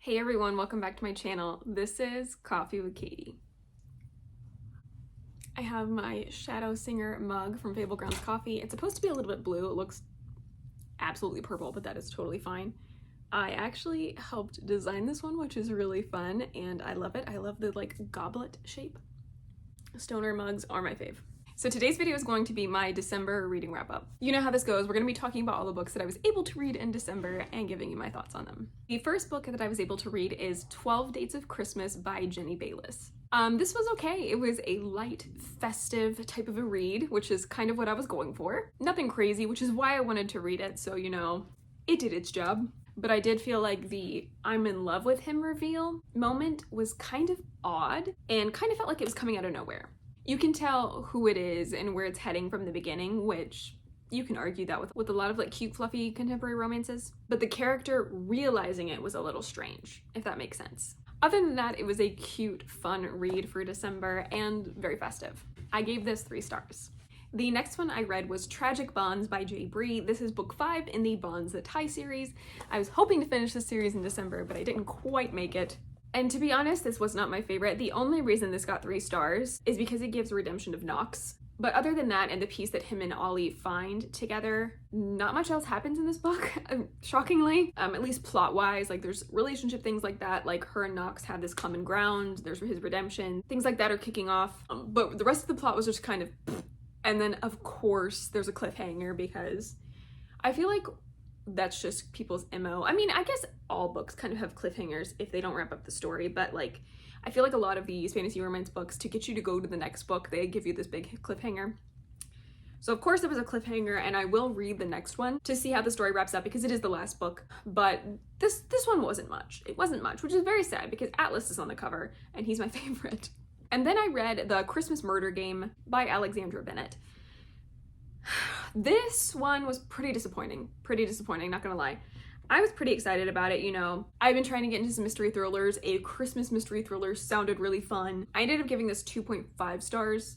Hey everyone, welcome back to my channel. This is Coffee with Katie. I have my Shadow Singer mug from Fable Coffee. It's supposed to be a little bit blue. It looks absolutely purple, but that is totally fine. I actually helped design this one, which is really fun, and I love it. I love the goblet shape. Stoner mugs are my fave. So today's video is going to be my December reading wrap up. You know how this goes. We're going to be talking about all the books that I was able to read in December and giving you my thoughts on them. The first book that I was able to read is 12 Dates of Christmas by Jenny Bayliss. This was okay. It was a light, festive type of a read, which is kind of what I was going for. Nothing crazy, which is why I wanted to read it, so you know, it did its job. But I did feel like the I'm in love with him reveal moment was kind of odd and kind of felt like it was coming out of nowhere. You can tell who it is and where it's heading from the beginning, which you can argue that with a lot of cute, fluffy contemporary romances. But the character realizing it was a little strange, if that makes sense. Other than that, it was a cute, fun read for December and very festive. I gave this 3 stars. The next one I read was Tragic Bonds by J. Bree. This is book 5 in the Bonds That Tie series. I was hoping to finish this series in December, but I didn't quite make it. And to be honest, this was not my favorite. The only reason this got 3 stars is because it gives redemption of Knox. But other than that and the piece that him and Ollie find together, not much else happens in this book, shockingly. At least plot-wise, there's relationship things like that, like her and Knox have this common ground, there's his redemption, things like that are kicking off. But the rest of the plot was just kind of and then of course there's a cliffhanger because I feel like that's just people's MO. I mean, I guess all books kind of have cliffhangers if they don't wrap up the story, but I feel like a lot of these fantasy romance books, to get you to go to the next book, they give you this big cliffhanger. So of course there was a cliffhanger, and I will read the next one to see how the story wraps up because it is the last book, but this one wasn't much. It wasn't much, which is very sad because Atlas is on the cover and he's my favorite. And then I read The Christmas Murder Game by Alexandra Bennett. This one was pretty disappointing, not gonna lie. I was pretty excited about it, you know. I've been trying to get into some mystery thrillers. A Christmas mystery thriller sounded really fun. I ended up giving this 2.5 stars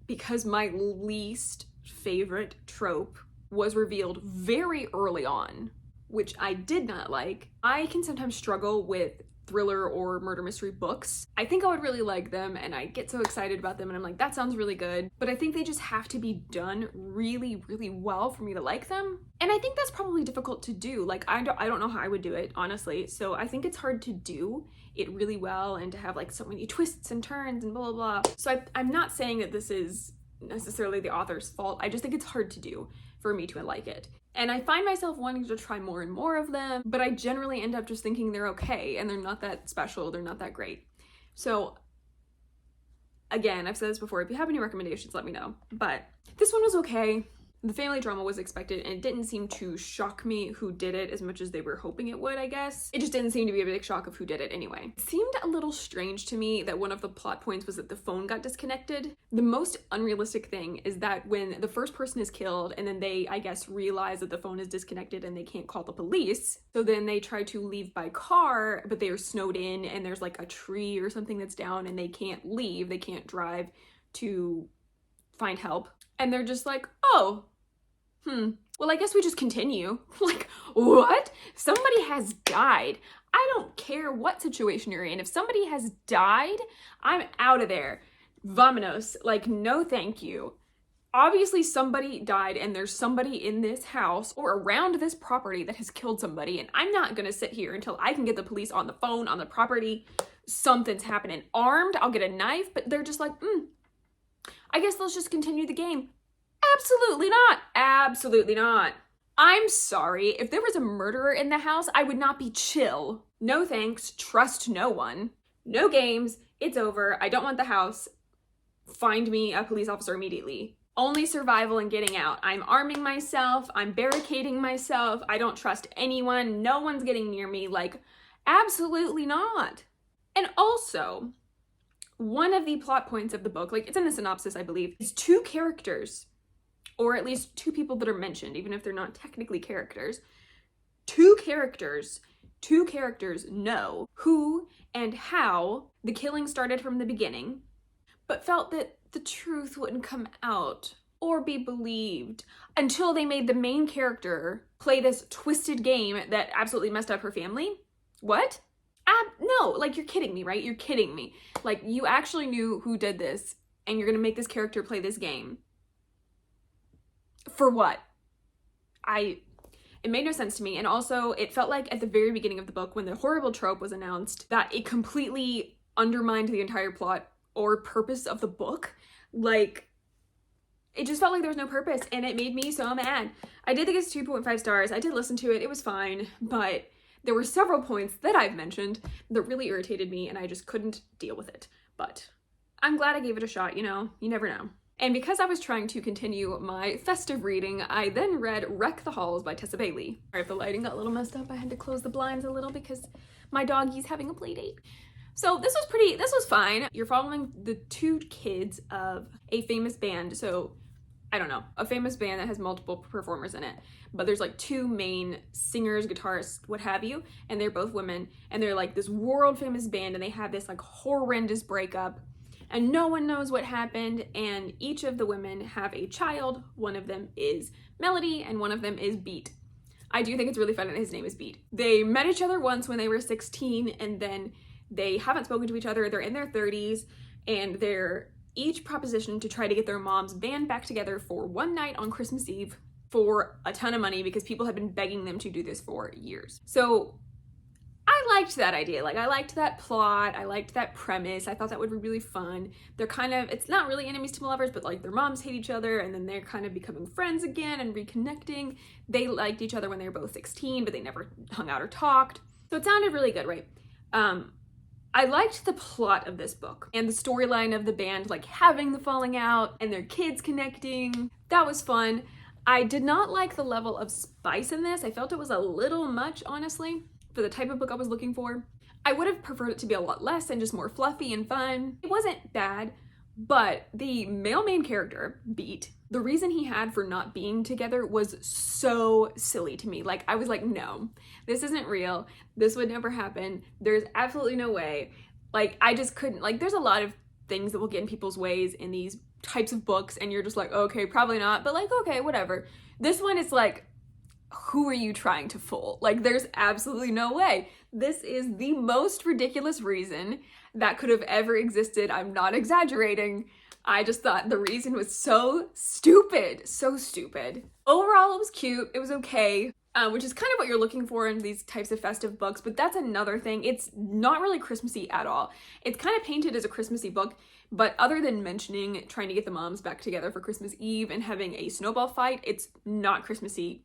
because my least favorite trope was revealed very early on, which I did not like. I can sometimes struggle with thriller or murder mystery books. I think I would really like them and I get so excited about them and I'm like, that sounds really good. But I think they just have to be done really, really well for me to like them. And I think that's probably difficult to do. I don't know how I would do it, honestly. So I think it's hard to do it really well and to have so many twists and turns and blah, blah, blah. So I'm not saying that this is necessarily the author's fault. I just think it's hard to do for me to like it. And I find myself wanting to try more and more of them, but I generally end up just thinking they're okay and they're not that special, they're not that great. So again, I've said this before, if you have any recommendations, let me know. But this one was okay. The family drama was expected and it didn't seem to shock me who did it as much as they were hoping it would, I guess. It just didn't seem to be a big shock of who did it anyway. It seemed a little strange to me that one of the plot points was that the phone got disconnected. The most unrealistic thing is that when the first person is killed and then they, I guess, realize that the phone is disconnected and they can't call the police, so then they try to leave by car, but they are snowed in and there's a tree or something that's down and they can't leave, they can't drive to find help. And they're just like, oh, well, I guess we just continue. What? Somebody has died. I don't care what situation you're in. If somebody has died, I'm out of there. Vamonos. No thank you. Obviously somebody died and there's somebody in this house or around this property that has killed somebody, and I'm not gonna sit here until I can get the police on the phone, on the property. Something's happening. Armed, I'll get a knife, but they're just I guess let's just continue the game. Absolutely not. Absolutely not. I'm sorry. If there was a murderer in the house, I would not be chill. No thanks. Trust no one. No games. It's over. I don't want the house. Find me a police officer immediately. Only survival and getting out. I'm arming myself. I'm barricading myself. I don't trust anyone. No one's getting near me. Absolutely not. And also, one of the plot points of the book, it's in the synopsis, I believe, is 2 characters, or at least 2 people that are mentioned, even if they're not technically characters. 2 characters know who and how the killing started from the beginning, but felt that the truth wouldn't come out or be believed until they made the main character play this twisted game that absolutely messed up her family. What? No, like, you're kidding me, right? You're kidding me. Like, you actually knew who did this, and you're gonna make this character play this game. For what? It made no sense to me. And also, it felt like at the very beginning of the book, when the horrible trope was announced, that it completely undermined the entire plot or purpose of the book. Like, it just felt like there was no purpose, and it made me so mad. I did think it's 2.5 stars. I did listen to it. It was fine, but there were several points that I've mentioned that really irritated me, and I just couldn't deal with it. But I'm glad I gave it a shot, you know? You never know. And because I was trying to continue my festive reading, I then read Wreck the Halls by Tessa Bailey. Sorry if the lighting got a little messed up. I had to close the blinds a little because my doggy's having a play date. So this was fine. You're following the two kids of a famous band. So I don't know, a famous band that has multiple performers in it. But there's like two main singers, guitarists, what have you, and they're both women. And they're like this world famous band, and they have this like horrendous breakup. And no one knows what happened, and each of the women have a child. One of them is Melody, and one of them is Beat. I do think it's really fun that his name is Beat. They met each other once when they were 16, and then they haven't spoken to each other. They're in their 30s, and they're each propositioned to try to get their mom's band back together for one night on Christmas Eve for a ton of money because people have been begging them to do this for years. So I liked that idea. Like, I liked that plot. I liked that premise. I thought that would be really fun. They're kind of, it's not really enemies to lovers, but like their moms hate each other, and then they're kind of becoming friends again and reconnecting. They liked each other when they were both 16, but they never hung out or talked. So it sounded really good, right? I liked the plot of this book and the storyline of the band, like having the falling out and their kids connecting. That was fun. I did not like the level of spice in this. I felt it was a little much, honestly, for the type of book I was looking for. I would have preferred it to be a lot less and just more fluffy and fun. It wasn't bad, but the male main character, Beat, the reason he had for not being together was so silly to me. Like, I was like, no, this isn't real. This would never happen. There's absolutely no way. Like, I just couldn't, like, there's a lot of things that will get in people's ways in these types of books, and you're just like, okay, probably not, but like, okay, whatever. This one is like, who are you trying to fool? Like, there's absolutely no way. This is the most ridiculous reason that could have ever existed. I'm not exaggerating. I just thought the reason was so stupid, so stupid. Overall, it was cute. It was okay, which is kind of what you're looking for in these types of festive books, but that's another thing. It's not really Christmassy at all. It's kind of painted as a Christmassy book, but other than mentioning trying to get the moms back together for Christmas Eve and having a snowball fight, it's not Christmassy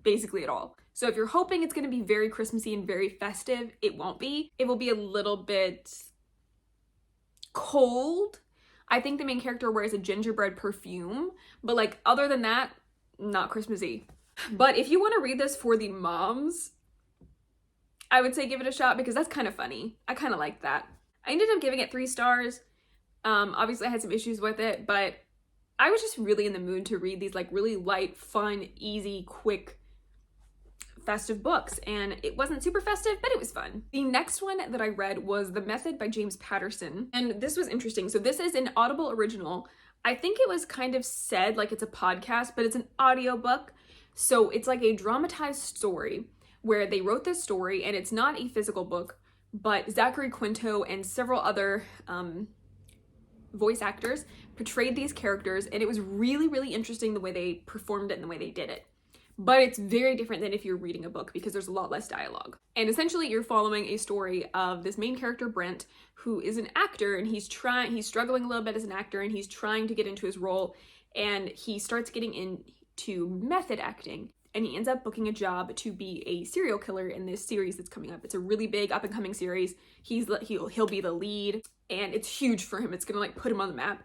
basically at all. So if you're hoping it's going to be very Christmassy and very festive, it won't be. It will be a little bit cold. I think the main character wears a gingerbread perfume, but like other than that, not Christmassy. But if you want to read this for the moms, I would say give it a shot because that's kind of funny. I kind of like that. I ended up giving it 3 stars. Obviously I had some issues with it, but I was just really in the mood to read these like really light, fun, easy, quick, festive books, and it wasn't super festive, but it was fun. The next one that I read was The Method by James Patterson, and this was interesting. So this is an Audible original. I think it was kind of said like it's a podcast, but it's an audiobook. So it's like a dramatized story where they wrote this story, and it's not a physical book, but Zachary Quinto and several other voice actors portrayed these characters, and it was really, really interesting the way they performed it and the way they did it. But it's very different than if you're reading a book because there's a lot less dialogue. And essentially you're following a story of this main character, Brent, who is an actor, and he's struggling a little bit as an actor, and he's trying to get into his role, and he starts getting into method acting, and he ends up booking a job to be a serial killer in this series that's coming up. It's a really big up and coming series. He'll be the lead, and it's huge for him. It's gonna like put him on the map,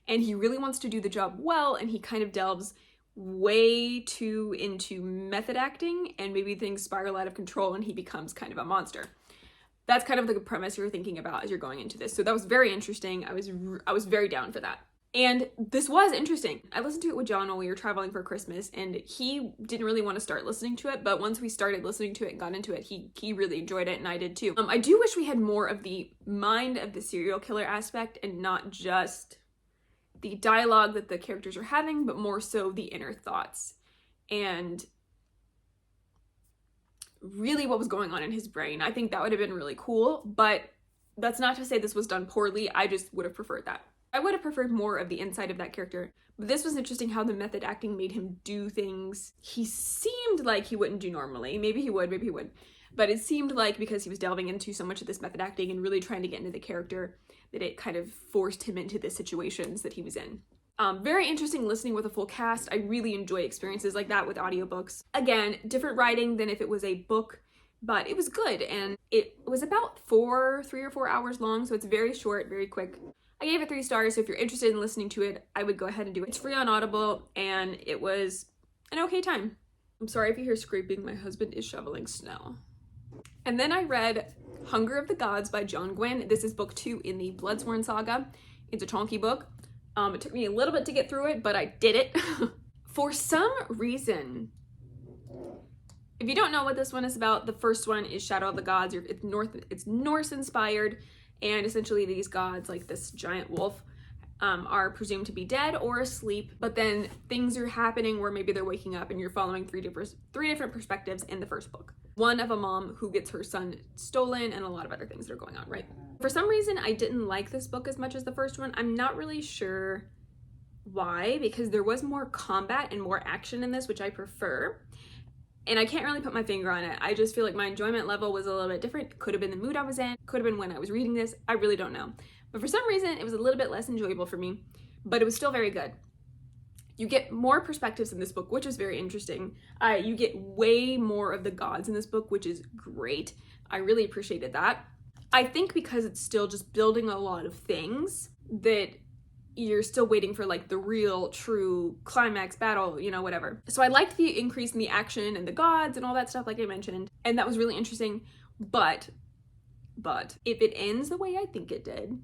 and he really wants to do the job well, and he kind of delves way too into method acting, and maybe things spiral out of control and he becomes kind of a monster. That's kind of the premise you're thinking about as you're going into this. So that was very interesting. I was very down for that. And this was interesting. I listened to it with John when we were traveling for Christmas, and he didn't really want to start listening to it, but once we started listening to it and got into it, he really enjoyed it, and I did too. I do wish we had more of the mind of the serial killer aspect and not just the dialogue that the characters are having, but more so the inner thoughts. And really what was going on in his brain. I think that would have been really cool, but that's not to say this was done poorly. I just would have preferred that. I would have preferred more of the inside of that character. But this was interesting how the method acting made him do things he seemed like he wouldn't do normally. Maybe he would, maybe he would. But it seemed like because he was delving into so much of this method acting and really trying to get into the character, that it kind of forced him into the situations that he was in. Very interesting listening with a full cast. I really enjoy experiences like that with audiobooks. Again, different writing than if it was a book, but it was good. And it was about 3 or 4 hours long, so it's very short, very quick. I gave it 3 stars, so if you're interested in listening to it, I would go ahead and do it. It's free on Audible, and it was an okay time. I'm sorry if you hear scraping, my husband is shoveling snow. And then I read Hunger of the Gods by John Gwynne. This is book 2 in the Bloodsworn saga. It's a chunky book. It took me a little bit to get through it, but I did it. For some reason, if you don't know what this one is about, the first one is Shadow of the Gods. It's Norse inspired, and essentially these gods, like this giant wolf, are presumed to be dead or asleep, but then things are happening where maybe they're waking up and you're following three different perspectives in the first book. One of a mom who gets her son stolen and a lot of other things that are going on, right? For some reason, I didn't like this book as much as the first one. I'm not really sure why, because there was more combat and more action in this, which I prefer. And I can't really put my finger on it. I just feel like my enjoyment level was a little bit different. Could have been the mood I was in, could have been when I was reading this. I really don't know. But for some reason, it was a little bit less enjoyable for me, but it was still very good. You get more perspectives in this book, which is very interesting. You get way more of the gods in this book, which is great. I really appreciated that. I think because it's still just building a lot of things that you're still waiting for like the real true climax battle, you know, whatever. So I liked the increase in the action and the gods and all that stuff like I mentioned, and that was really interesting. But if it ends the way I think it did,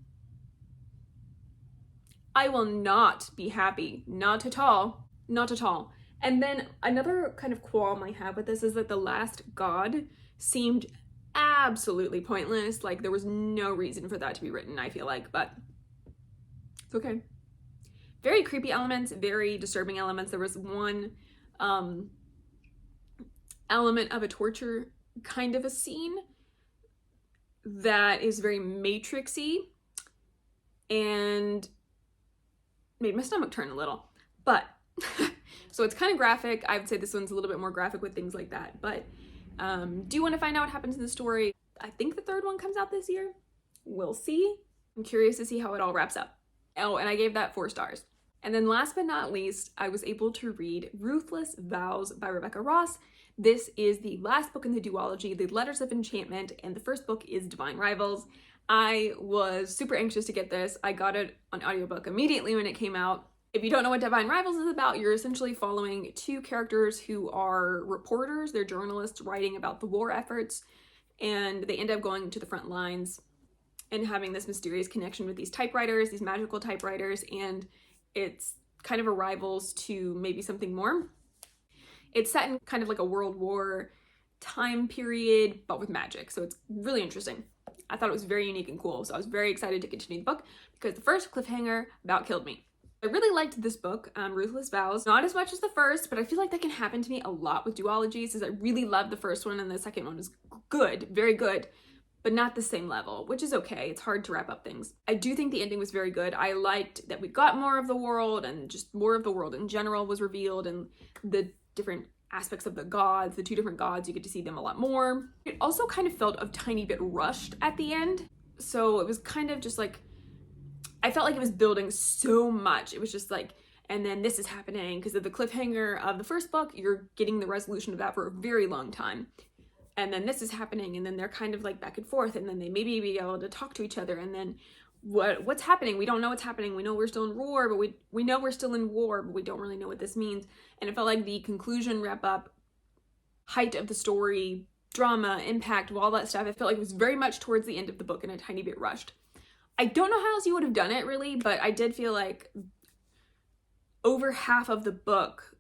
I will not be happy. Not at all. Not at all. And then another kind of qualm I have with this is that the last god seemed absolutely pointless. Like there was no reason for that to be written, I feel like, but it's okay. Very creepy elements, very disturbing elements. There was one element of a torture kind of a scene that is very Matrixy and made my stomach turn a little, but so it's kind of graphic. I would say this one's a little bit more graphic with things like that, but do you want to find out what happens in the story? I think the third one comes out this year. We'll see. I'm curious to see how it all wraps up. Oh, and I gave that 4 stars. And then last but not least, I was able to read Ruthless Vows by Rebecca Ross. This is the last book in the duology, The Letters of Enchantment, and the first book is Divine Rivals. I was super anxious to get this. I got it on audiobook immediately when it came out. If you don't know what Divine Rivals is about, you're essentially following 2 characters who are reporters. They're journalists writing about the war efforts, and they end up going to the front lines and having this mysterious connection with these typewriters, these magical typewriters, and it's kind of a rivals to maybe something more. It's set in kind of like a World War time period, but with magic, so it's really interesting. I thought it was very unique and cool, so I was very excited to continue the book because the first cliffhanger about killed me. I really liked this book, Ruthless Vows. Not as much as the first, but I feel like that can happen to me a lot with duologies, is I really love the first one and the second one was good, very good, but not the same level, which is okay. It's hard to wrap up things. I do think the ending was very good. I liked that we got more of the world, and just more of the world in general was revealed, and the different aspects of the gods, the 2 different gods, you get to see them a lot more. It also kind of felt a tiny bit rushed at the end. So it was kind of just like, I felt like it was building so much. It was just like, and then this is happening because of the cliffhanger of the first book, you're getting the resolution of that for a very long time. And then this is happening, and then they're kind of like back and forth, and then they maybe be able to talk to each other, and then what's happening? We don't know what's happening. We know we're still in war, but we know we're still in war, but we don't really know what this means. And it felt like the conclusion, wrap up, height of the story, drama, impact, all that stuff, it felt like it was very much towards the end of the book and a tiny bit rushed. I don't know how else you would have done it really, but I did feel like over half of the book,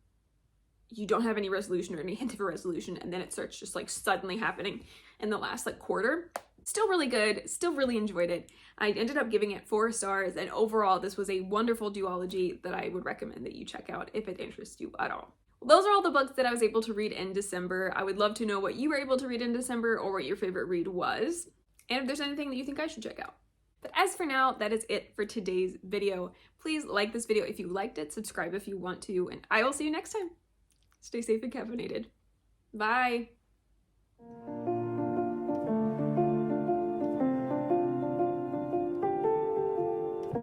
you don't have any resolution or any hint of a resolution, and then it starts just like suddenly happening in the last like quarter. Still really good, still really enjoyed it. I ended up giving it 4 stars, and overall this was a wonderful duology that I would recommend that you check out if it interests you at all. those are all the books that I was able to read in December. I would love to know what you were able to read in December or what your favorite read was, and if there's anything that you think I should check out. But as for now, that is it for today's video. Please like this video if you liked it, subscribe if you want to, and I will see you next time. Stay safe and caffeinated. Bye.